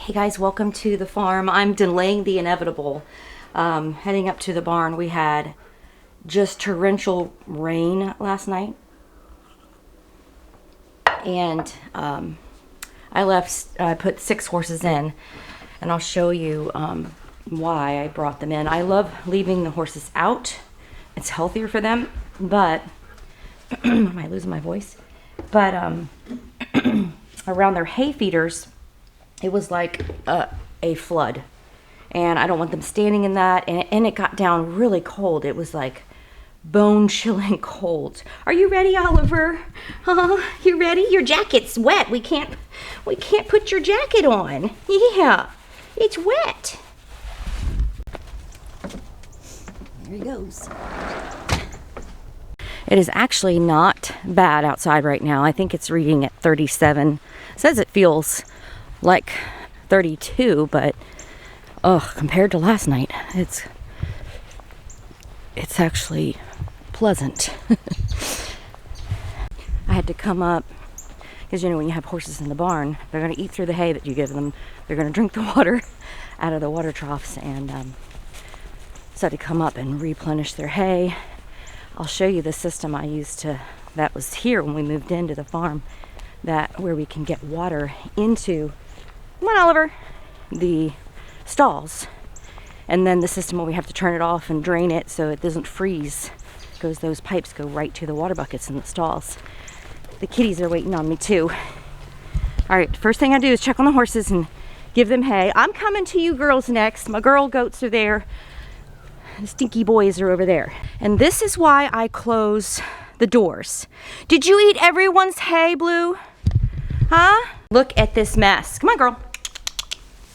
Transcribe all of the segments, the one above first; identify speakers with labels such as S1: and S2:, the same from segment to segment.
S1: Hey guys, welcome to the farm. I'm delaying the inevitable. Heading up to the barn. We had just torrential rain last night. And I put 6 horses in, and I'll show you why I brought them in. I love leaving the horses out. It's healthier for them, but am I losing my voice? But around their hay feeders, it was like a flood, and I don't want them standing in that. And it got down really cold. It was like bone-chilling cold. Are you ready, Oliver? You ready? Your jacket's wet. We can't put your jacket on. Yeah, it's wet. There he goes. It is actually not bad outside right now. I think it's reading at 37. It says it feels like 32, but compared to last night, it's actually pleasant. I had to come up because when you have horses in the barn, they're going to eat through the hay that you give them. They're going to drink the water out of the water troughs, and so I had to come up and replenish their hay. I'll show you the system I used that was here when we moved into the farm, where we can get water into, come on Oliver, the stalls. And then the system where we have to turn it off and drain it so it doesn't freeze, because those pipes go right to the water buckets in the stalls. The kitties are waiting on me too. All right, first thing I do is check on the horses and give them hay. I'm coming to you girls next. My girl goats are there. The stinky boys are over there. And this is why I close the doors. Did you eat everyone's hay, Blue? Huh? Look at this mess. Come on, girl.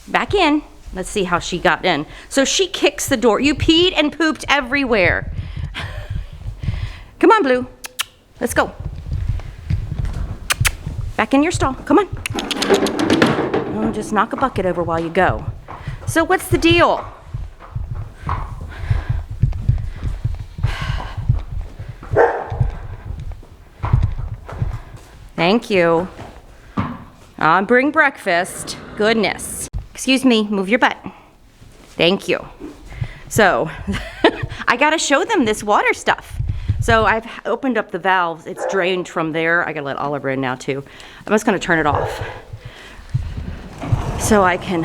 S1: Back in. Let's see how she got in. So she kicks the door. You peed and pooped everywhere. Come on, Blue. Let's go. Back in your stall. Come on. Oh, just knock a bucket over while you go. So what's the deal? Thank you. Bring breakfast. Goodness. Excuse me, move your butt. Thank you. So, I gotta show them this water stuff. So I've opened up the valves. It's drained from there. I gotta let Oliver in now too. I'm just gonna turn it off so I can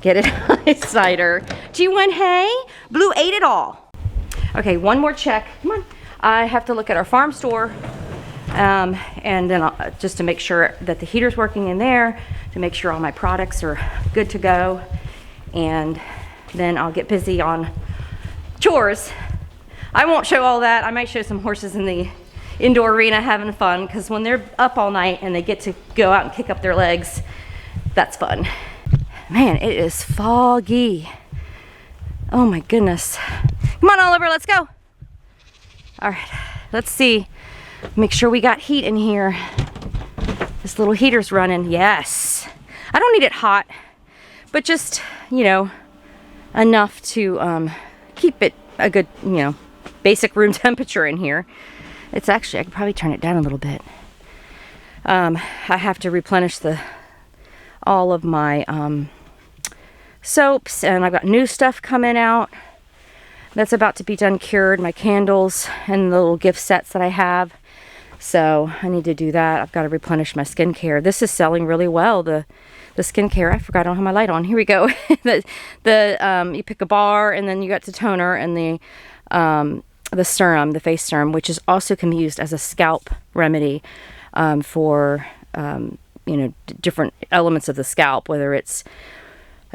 S1: get it on his cider. Do you want hay? Blue ate it all. Okay, one more check. Come on. I have to look at our farm store. And then just to make sure that the heater's working in there, to make sure all my products are good to go, and then I'll get busy on chores. I won't show all that. I might show some horses in the indoor arena having fun, because when they're up all night and they get to go out and kick up their legs, that's fun. Man, it is foggy. Oh my goodness. Come on, Oliver, let's go. All right, let's see. Make sure we got heat in here. This little heater's running. Yes. I don't need it hot, but just, enough to keep it a good, basic room temperature in here. It's actually, I could probably turn it down a little bit. I have to replenish all of my soaps, and I've got new stuff coming out that's about to be done cured, my candles and the little gift sets that I have. So I need to do that. I've got to replenish my skincare. This is selling really well. The skincare, I forgot I don't have my light on. Here we go. You pick a bar, and then you got the toner and the serum, the face serum, which also can be used as a scalp remedy for different elements of the scalp, whether it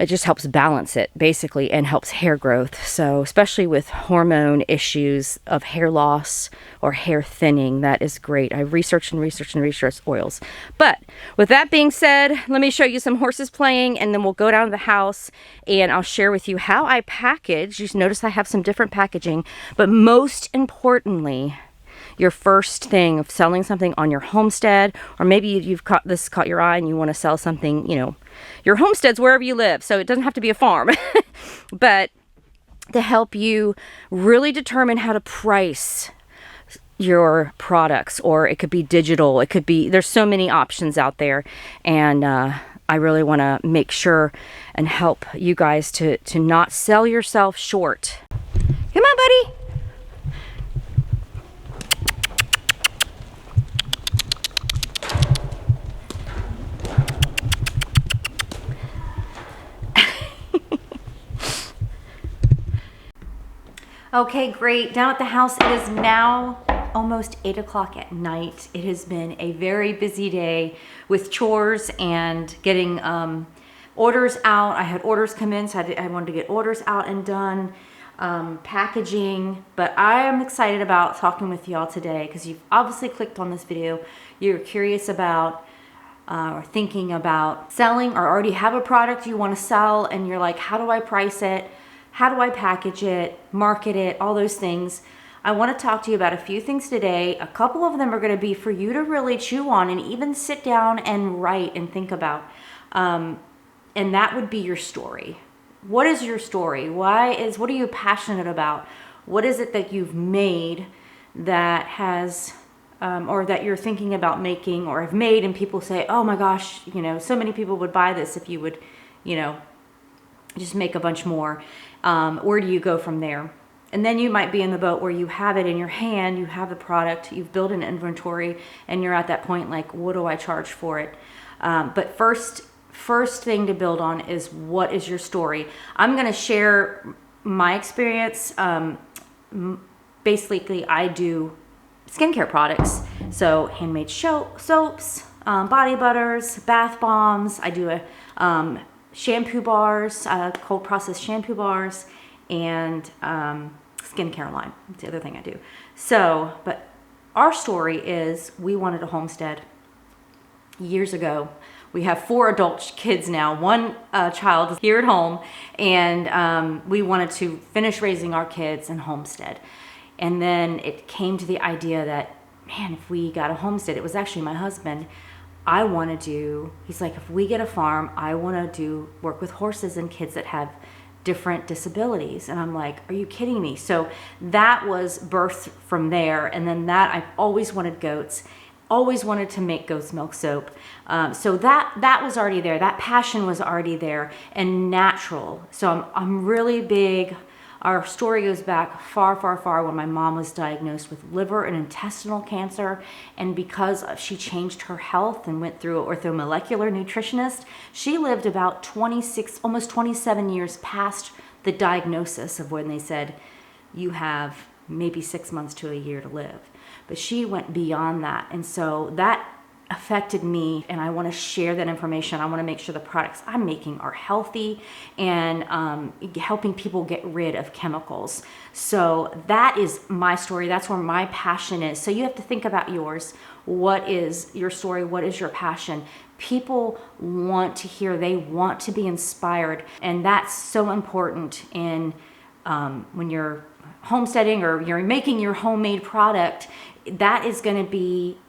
S1: just helps balance it, basically, and helps hair growth. So, especially with hormone issues of hair loss or hair thinning, that is great. I researched oils. But, with that being said, let me show you some horses playing, and then we'll go down to the house, and I'll share with you how I package. You notice I have some different packaging, but most importantly, your first thing of selling something on your homestead, or maybe you've caught your eye and you want to sell something, your homestead's wherever you live, so it doesn't have to be a farm, but to help you really determine how to price your products, or it could be digital, it could be, there's so many options out there, and I really want to make sure and help you guys to not sell yourself short. Come on, buddy. Okay, great. Down at the house, it is now almost 8 o'clock at night. It has been a very busy day with chores and getting orders out. I had orders come in, so I wanted to get orders out and done, packaging. But I am excited about talking with y'all today because you've obviously clicked on this video. You're curious about or thinking about selling, or already have a product you want to sell and you're like, how do I price it? How do I package it, market it, all those things. I want to talk to you about a few things today. A couple of them are going to be for you to really chew on and even sit down and write and think about. And that would be your story. What is your story? What are you passionate about? What is it that you've made that has, or that you're thinking about making or have made, and people say, oh my gosh, so many people would buy this if you would, just make a bunch more. Where do you go from there? And then you might be in the boat where you have it in your hand, you have the product, you've built an inventory, and you're at that point like, what do I charge for it? But first thing to build on is, what is your story? I'm going to share my experience. Basically, I do skincare products. So handmade soaps, body butters, bath bombs. I do a shampoo bars, cold processed shampoo bars, and skincare line. That's the other thing I do. So, but our story is, we wanted a homestead years ago. We have 4 adult kids now. One child is here at home, and we wanted to finish raising our kids and homestead. And then it came to the idea that, man, if we got a homestead, it was actually my husband. He's like, if we get a farm, I want to work with horses and kids that have different disabilities. And I'm like, are you kidding me? So that was birthed from there. And then I've always wanted goats, always wanted to make goat's milk soap. So that was already there. That passion was already there and natural. So I'm really big. Our story goes back far, far, far, when my mom was diagnosed with liver and intestinal cancer. And because she changed her health and went through an orthomolecular nutritionist, she lived about 26, almost 27 years past the diagnosis of when they said, you have maybe 6 months to a year to live. But she went beyond that. And so that affected me, and I want to share that information. I want to make sure the products I'm making are healthy and helping people get rid of chemicals. So that is my story. That's where my passion is. So you have to think about yours. What is your story? What is your passion? People want to hear, they want to be inspired, and that's so important in when you're homesteading or you're making your homemade product. That is going to be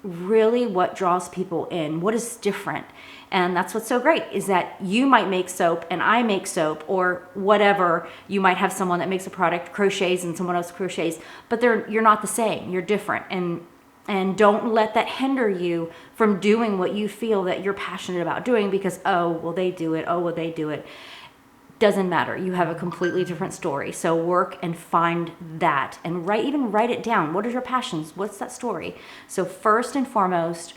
S1: really what draws people in, what is different. And that's what's so great, is that you might make soap and I make soap, or whatever. You might have someone that makes a product, crochets, and someone else crochets, but you're not the same, you're different. And don't let that hinder you from doing what you feel that you're passionate about doing, because, oh, well, they do it. Oh, well, they do it. Doesn't matter. You have a completely different story. So work and find that, and write it down. What are your passions? What's that story? So first and foremost,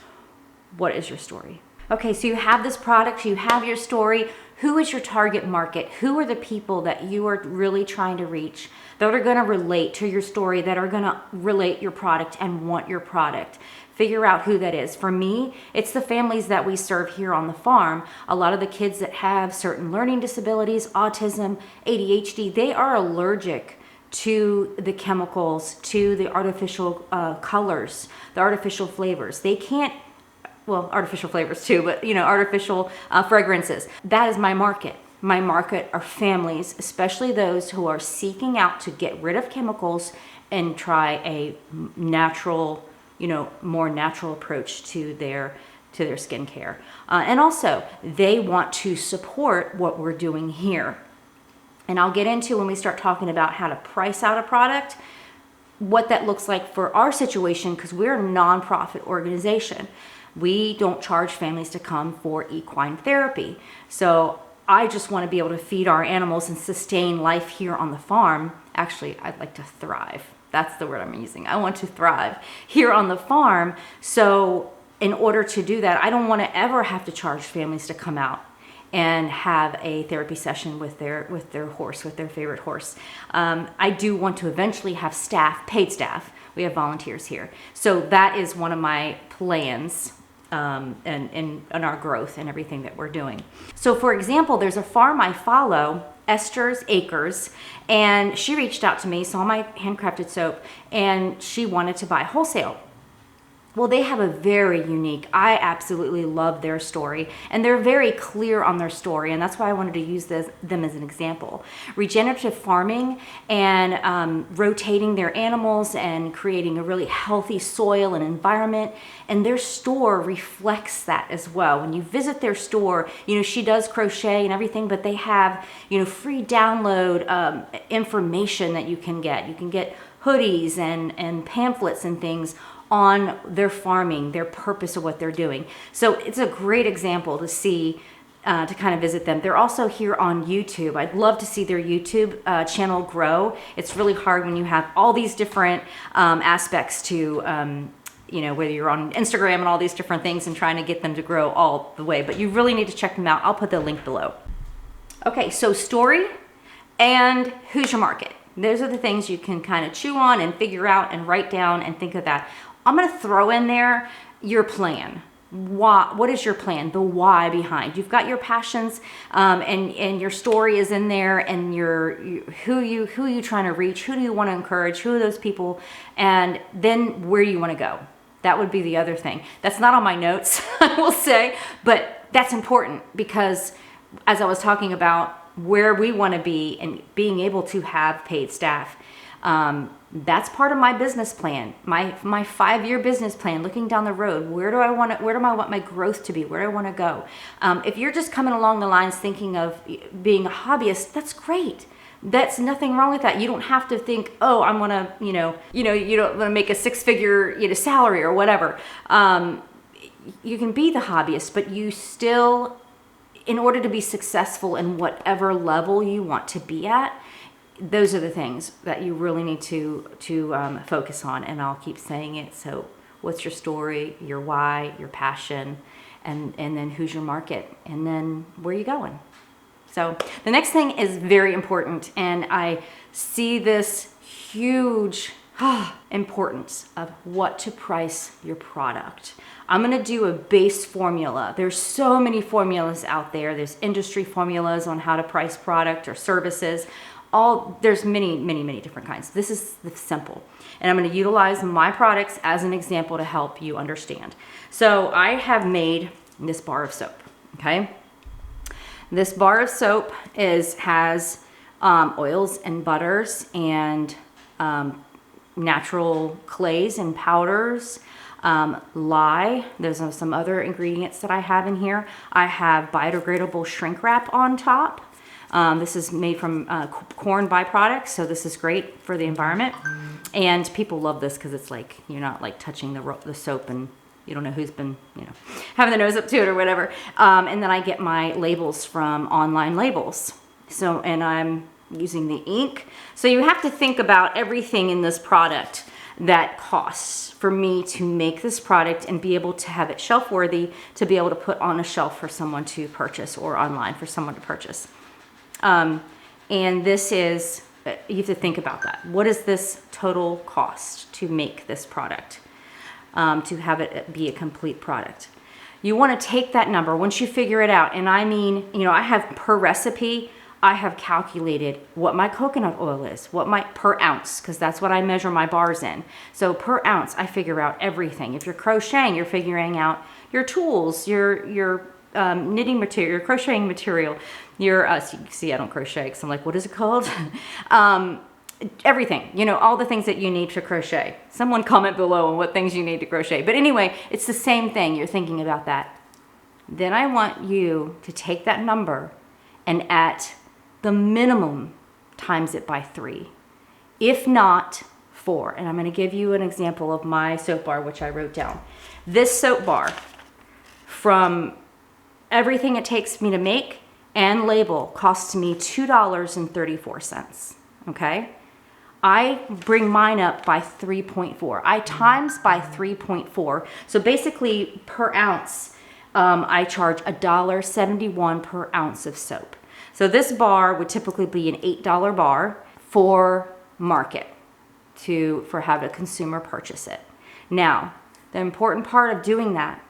S1: what is your story? Okay, so you have this product, you have your story. Who is your target market? Who are the people that you are really trying to reach, that are going to relate to your story, that are going to relate your product and want your product? Figure out who that is. For me, it's the families that we serve here on the farm. A lot of the kids that have certain learning disabilities, autism, ADHD, they are allergic to the chemicals, to the artificial colors, the artificial flavors. They can't, well, artificial flavors too, but artificial fragrances. That is my market. My market are families, especially those who are seeking out to get rid of chemicals and try a natural, more natural approach to their skincare. And also, they want to support what we're doing here. And I'll get into, when we start talking about how to price out a product, what that looks like for our situation, because we're a nonprofit organization. we don't charge families to come for equine therapy. So I just want to be able to feed our animals and sustain life here on the farm. Actually, I'd like to thrive. That's the word I'm using. I want to thrive here on the farm. So in order to do that, I don't want to ever have to charge families to come out and have a therapy session with their horse, with their favorite horse. I do want to eventually have staff, paid staff. We have volunteers here. So that is one of my plans and our growth and everything that we're doing. So for example, there's a farm I follow, Esther's Acres, and she reached out to me, saw my handcrafted soap, and she wanted to buy wholesale. Well, they have a very unique, I absolutely love their story, and they're very clear on their story, and that's why I wanted to use them as an example. Regenerative farming and rotating their animals and creating a really healthy soil and environment, and their store reflects that as well. When you visit their store, she does crochet and everything, but they have, free download information that you can get. You can get hoodies and pamphlets and things on their farming, their purpose of what they're doing. So it's a great example to see, to kind of visit them. They're also here on YouTube. I'd love to see their YouTube channel grow. It's really hard when you have all these different aspects to, whether you're on Instagram and all these different things and trying to get them to grow all the way, but you really need to check them out. I'll put the link below. Okay, so story and who's your market? Those are the things you can kind of chew on and figure out and write down and think of that. I'm going to throw in there your plan. What is your plan? The why behind. You've got your passions, and your story is in there, and who you trying to reach, who do you want to encourage, who are those people, and then where you want to go. That would be the other thing. That's not on my notes, I will say, but that's important because as I was talking about where we want to be and being able to have paid staff, that's part of my business plan, my 5-year business plan, looking down the road. Where do I want my growth to be? Where do I want to go? If you're just coming along the lines thinking of being a hobbyist, that's great. That's nothing wrong with that. You don't have to think, oh, I'm gonna, you don't want to make a 6-figure, salary or whatever. You can be the hobbyist, but you still, in order to be successful in whatever level you want to be at, those are the things that you really need to focus on. And I'll keep saying it. So what's your story, your why, your passion, and then who's your market, and then where are you going? So the next thing is very important, and I see this huge importance of what to price your product. I'm going to do a base formula. There's so many formulas out there. There's industry formulas on how to price product or services. There's many different kinds. This is simple. And I'm going to utilize my products as an example to help you understand. So I have made this bar of soap, okay? This bar of soap has oils and butters and natural clays and powders, lye. There's some other ingredients that I have in here. I have biodegradable shrink wrap on top. This is made from corn byproducts, so this is great for the environment. And people love this because it's like you're not like touching the soap and you don't know who's been, having the nose up to it or whatever. And then I get my labels from Online Labels. So, and I'm using the ink. So you have to think about everything in this product that costs for me to make this product and be able to have it shelf worthy to be able to put on a shelf for someone to purchase or online for someone to purchase. And this is, you have to think about that. What is this total cost to make this product, to have it be a complete product? You want to take that number once you figure it out. And I mean, I have per recipe, I have calculated what my coconut oil is, per ounce, because that's what I measure my bars in. So per ounce, I figure out everything. If you're crocheting, you're figuring out your tools, your knitting material, your crocheting material, see, I don't crochet because I'm like, what is it called? Everything, all the things that you need to crochet. Someone comment below on what things you need to crochet. But anyway, it's the same thing. You're thinking about that. Then I want you to take that number and at the minimum times it by 3, if not 4. And I'm going to give you an example of my soap bar, which I wrote down. This soap bar from everything it takes me to make and label costs me $2.34, okay? I bring mine up by 3.4. I times by 3.4. So basically per ounce, I charge $1.71 per ounce of soap. So this bar would typically be an $8 bar for market for have a consumer purchase it. Now, the important part of doing that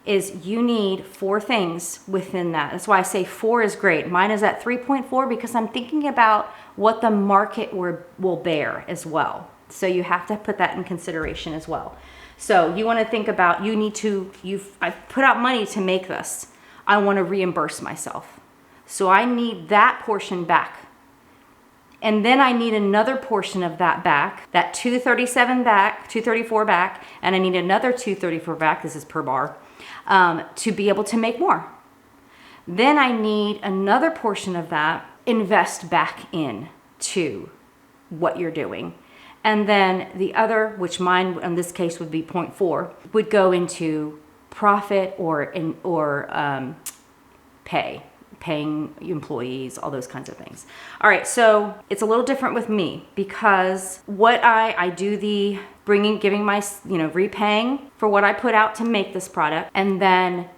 S1: is you need 4 things within that. That's why I say 4 is great. Mine is at 3.4 because I'm thinking about what the market will bear as well. So you have to put that in consideration as well. So you want to think about, I've put out money to make this. I want to reimburse myself. So I need that portion back. And then I need another portion of that back, that 237 back, 234 back, and I need another 234 back, this is per bar, to be able to make more. Then I need another portion of that invest back in to what you're doing. And then the other, which mine in this case would be 0.4, would go into profit or paying employees, all those kinds of things. All right, so it's a little different with me because what I do the giving my, repaying for what I put out to make this product, and then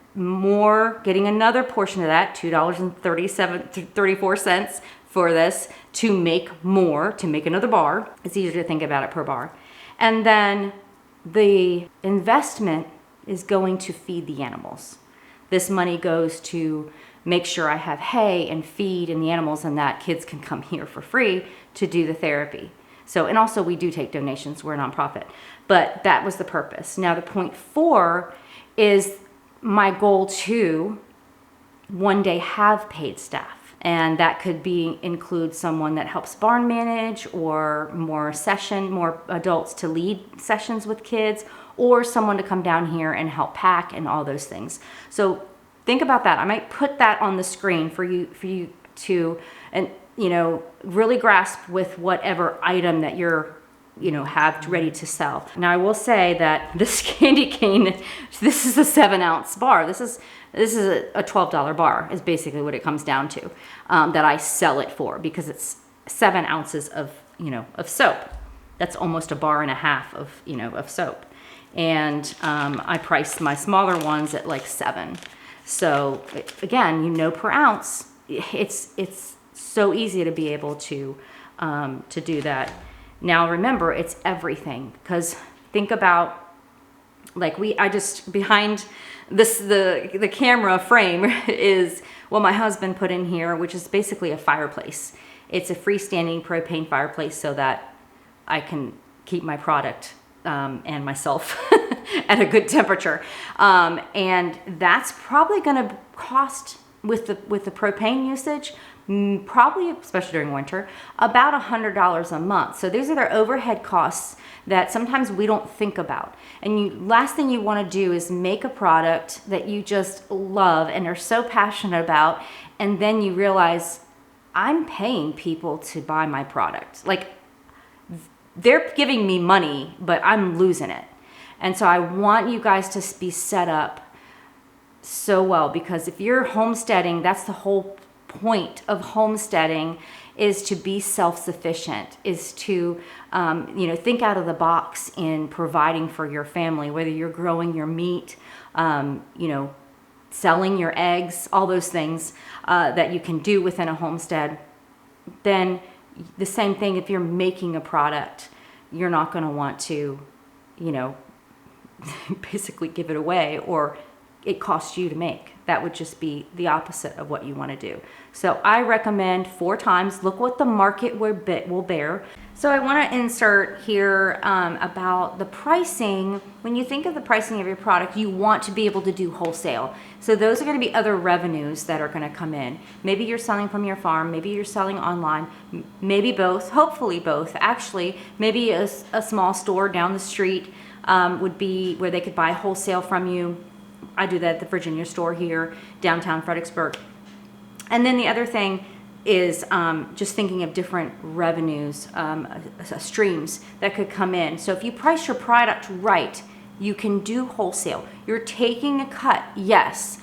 S1: getting another portion of that, $2.34 for this to make another bar. It's easier to think about it per bar. And then the investment is going to feed the animals. This money goes to make sure I have hay and feed and the animals, and that kids can come here for free to do the therapy. So, and also we do take donations, we're a nonprofit, but that was the purpose. Now the 0.4 is my goal to one day have paid staff. And that could include someone that helps barn manage, or more adults to lead sessions with kids, or someone to come down here and help pack and all those things. So think about that. I might put that on the screen for you to, and really grasp with whatever item that you're have ready to sell. Now I will say that this candy cane, this is a 7-ounce bar. This is a $12 bar is basically what it comes down to, that I sell it for, because it's 7 ounces of soap. That's almost a bar and a half of soap. And I priced my smaller ones at like 7. So again, per ounce, it's so easy to be able to do that. Now remember, it's everything, because think about, behind this, the camera frame is what my husband put in here, which is basically a fireplace. It's a freestanding propane fireplace so that I can keep my product and myself at a good temperature. And that's probably going to cost, with the propane usage, probably, especially during winter, about $100 a month. So these are their overhead costs that sometimes we don't think about. And last thing you want to do is make a product that you just love and are so passionate about, and then you realize, I'm paying people to buy my product. Like, they're giving me money, but I'm losing it. And so I want you guys to be set up so well, because if you're homesteading, that's the whole point of homesteading, is to be self-sufficient, is to think out of the box in providing for your family, whether you're growing your meat, selling your eggs, all those things that you can do within a homestead. Then the same thing, if you're making a product, you're not going to want to basically give it away, or it costs you to make. That would just be the opposite of what you want to do. So I recommend 4 times. Look what the market will bear. So I want to insert here about the pricing. When you think of the pricing of your product, you want to be able to do wholesale. So those are going to be other revenues that are going to come in. Maybe you're selling from your farm. Maybe you're selling online. Maybe both. Hopefully both. Actually, maybe a small store down the street would be where they could buy wholesale from you. I do that at the Virginia store here, downtown Fredericksburg. And then the other thing is just thinking of different revenues, streams that could come in. So if you price your product right, You can do wholesale. You're taking a cut, yes,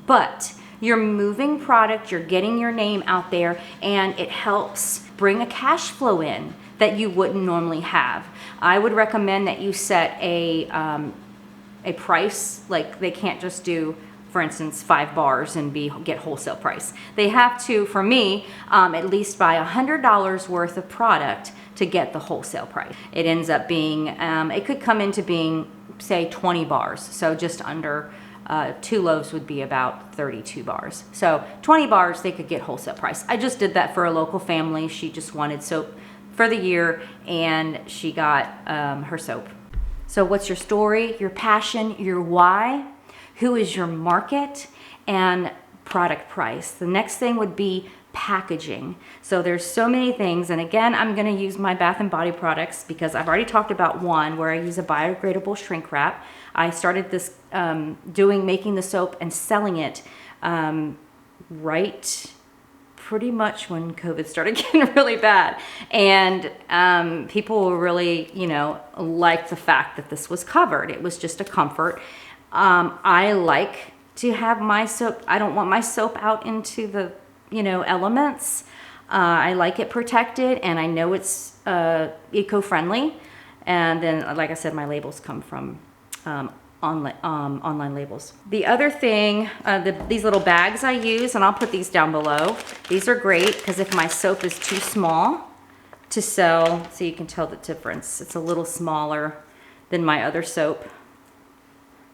S1: but you're moving product, you're getting your name out there, and it helps bring a cash flow in that you wouldn't normally have. I would recommend that you set a price. Like, they can't just do, for instance, 5 bars and get wholesale price. They have to, for me, at least buy $100 worth of product to get the wholesale price. It ends up being, it could come into being, say, 20 bars. So just under 2 loaves would be about 32 bars. So 20 bars, they could get wholesale price. I just did that for a local family. She just wanted soap for the year, and she got her soap. So what's your story, your passion, your why? Who is your market? And product price. The next thing would be packaging. So there's so many things, and again, I'm going to use my Bath and Body products because I've already talked about one where I use a biodegradable shrink wrap. I started this making the soap and selling it right pretty much when COVID started getting really bad, and people really, liked the fact that this was covered. It was just a comfort. I like to have my soap. I don't want my soap out into the elements. I like it protected, and I know it's eco-friendly. And then, like I said, my labels come from online labels. The other thing, these little bags I use, and I'll put these down below. These are great because if my soap is too small to sell, so you can tell the difference. It's a little smaller than my other soap.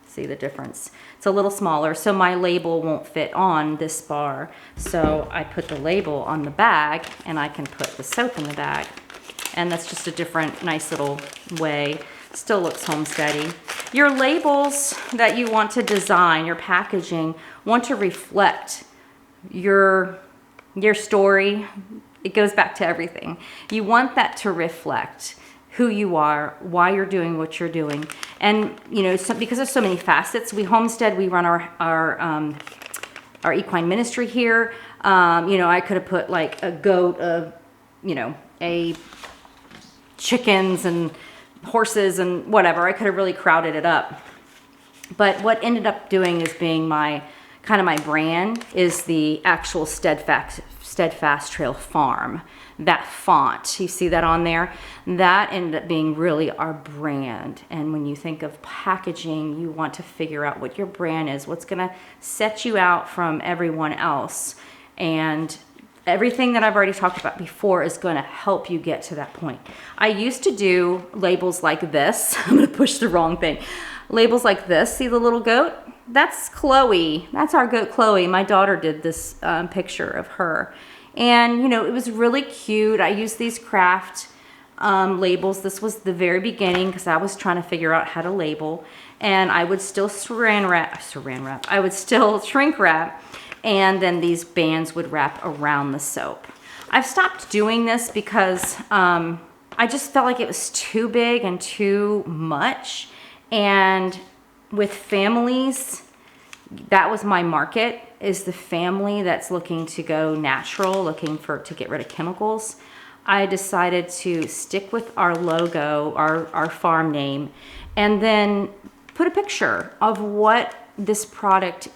S1: See the difference? It's a little smaller, so my label won't fit on this bar. So I put the label on the bag, and I can put the soap in the bag. And that's just a different, nice little way. Still looks homesteady. Your labels that you want to design, your packaging, want to reflect your story. It goes back to everything. You want that to reflect who you are, why you're doing what you're doing. And, because there's so many facets, we homestead, we run our equine ministry here. I could have put like a goat, a chickens and horses and whatever. I could have really crowded it up. But what ended up doing is being my brand is the actual Steadfast Trail Farm. That font, you see that on there? That ended up being really our brand. And when you think of packaging, you want to figure out what your brand is, what's gonna set you out from everyone else. And everything that I've already talked about before is gonna help you get to that point. I used to do labels like this. I'm gonna push the wrong thing. Labels like this, see the little goat? That's Chloe, that's our goat Chloe. My daughter did this picture of her. And, it was really cute. I used these craft labels. This was the very beginning because I was trying to figure out how to label. And I would still saran wrap. I would still shrink wrap. And then these bands would wrap around the soap. I've stopped doing this because I just felt like it was too big and too much. And with families, that was my market, is the family that's looking to go natural, looking to get rid of chemicals. I decided to stick with our logo, our farm name, and then put a picture of what this product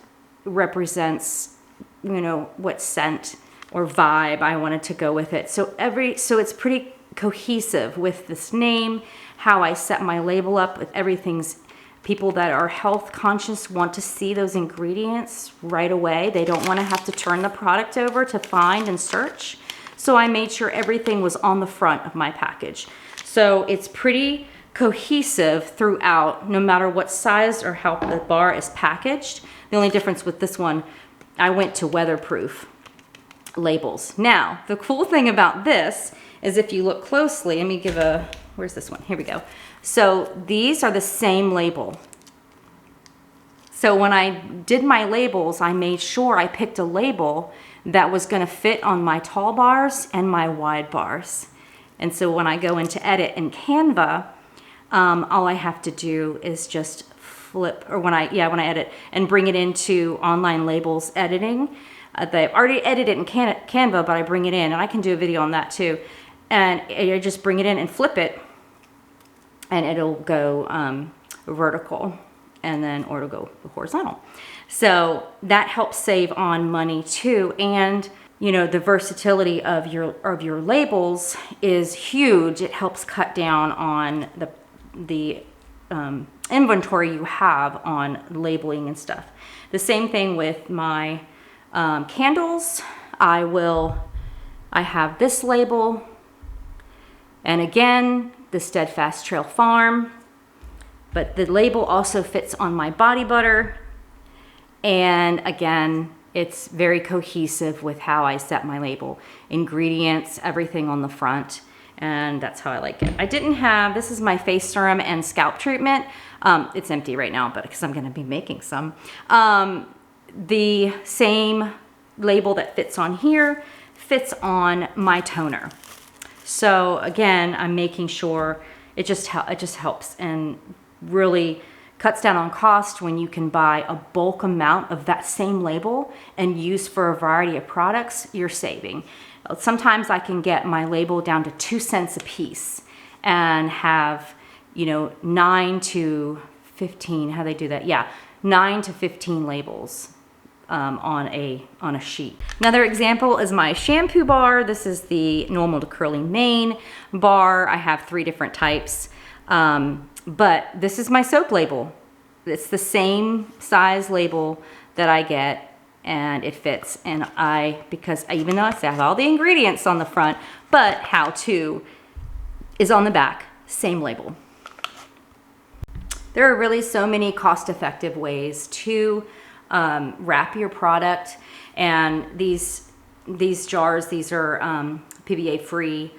S1: represents, what scent or vibe I wanted to go with it. So it's pretty cohesive with this name, how I set my label up with everything's. People that are health conscious want to see those ingredients right away. They don't want to have to turn the product over to find and search. So I made sure everything was on the front of my package. So it's pretty cohesive throughout, no matter what size or how the bar is packaged. The only difference with this one, I went to weatherproof labels. Now, the cool thing about this is if you look closely, let me give where's this one? Here we go. So these are the same label. So when I did my labels, I made sure I picked a label that was gonna fit on my tall bars and my wide bars. And so when I go into edit in Canva, all I have to do is just flip, or when I edit and bring it into online labels editing. They've already edited in Canva, but I bring it in, and I can do a video on that too. And I just bring it in and flip it, and it'll go vertical, and then or to go horizontal. So that helps save on money too. And you know, the versatility of your labels is huge. It helps cut down on the inventory you have on labeling and stuff. The same thing with my candles. I have this label, and again, the Steadfast Trail Farm, but the label also fits on my body butter. And again, it's very cohesive with how I set my label. Ingredients, everything on the front, and that's how I like it. I didn't have, this is my face serum and scalp treatment. It's empty right now, but because I'm gonna be making some. The same label that fits on here fits on my toner. So again, I'm making sure it just helps and really cuts down on cost when you can buy a bulk amount of that same label and use for a variety of products. You're saving. Sometimes I can get my label down to 2 cents a piece and have, you know, 9 to 15, how they do that? Yeah, 9 to 15 labels on a sheet. Another example is my shampoo bar. This is the normal to curly mane bar. I have 3 different types. But this is my soap label. It's the same size label that I get, and it fits. And because even though I have all the ingredients on the front, but how to is on the back, same label. There are really so many cost-effective ways to wrap your product. And these jars, these are PVA-free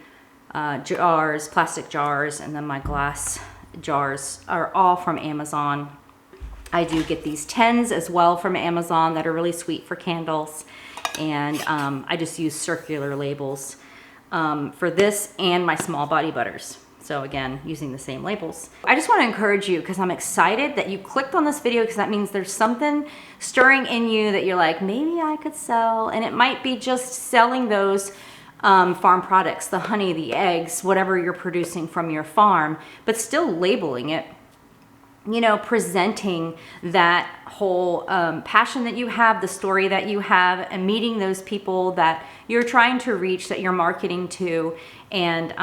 S1: jars, plastic jars, and then my glass jars are all from Amazon. I do get these 10s as well from Amazon that are really sweet for candles. And I just use circular labels for this and my small body butters. So again, using the same labels. I just want to encourage you, because I'm excited that you clicked on this video, because that means there's something stirring in you that you're like, maybe I could sell. And it might be just selling those farm products, the honey, the eggs, whatever you're producing from your farm, but still labeling it, you know, presenting that whole passion that you have, the story that you have, and meeting those people that you're trying to reach, that you're marketing to, and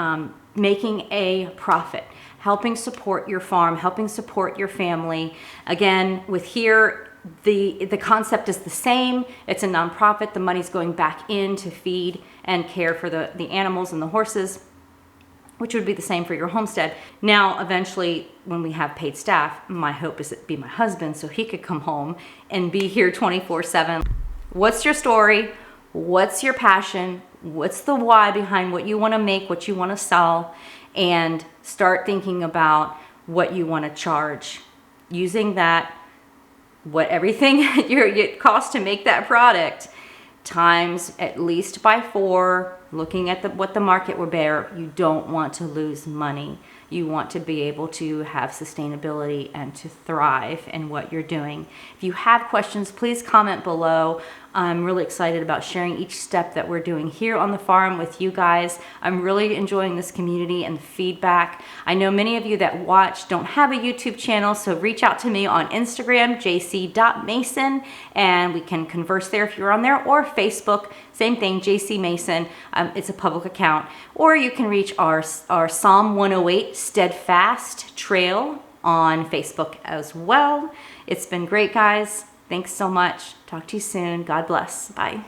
S1: making a profit, helping support your farm, helping support your family. Again, with here, the concept is the same. It's a nonprofit. The money's going back in to feed and care for the animals and the horses, which would be the same for your homestead. Now, eventually, when we have paid staff, my hope is it'd be my husband so he could come home and be here 24/7. What's your story? What's your passion? What's the why behind what you want to make, what you want to sell? And start thinking about what you want to charge. Using that, what everything it costs to make that product, times at least by 4, looking at what the market will bear. You don't want to lose money. You want to be able to have sustainability and to thrive in what you're doing. If you have questions, please comment below. I'm really excited about sharing each step that we're doing here on the farm with you guys. I'm really enjoying this community and the feedback. I know many of you that watch don't have a YouTube channel, so reach out to me on Instagram, jc.mason, and we can converse there if you're on there, or Facebook, same thing, JC Mason. It's a public account. Or you can reach our Psalm 108 Steadfast Trail on Facebook as well. It's been great, guys. Thanks so much. Talk to you soon. God bless. Bye.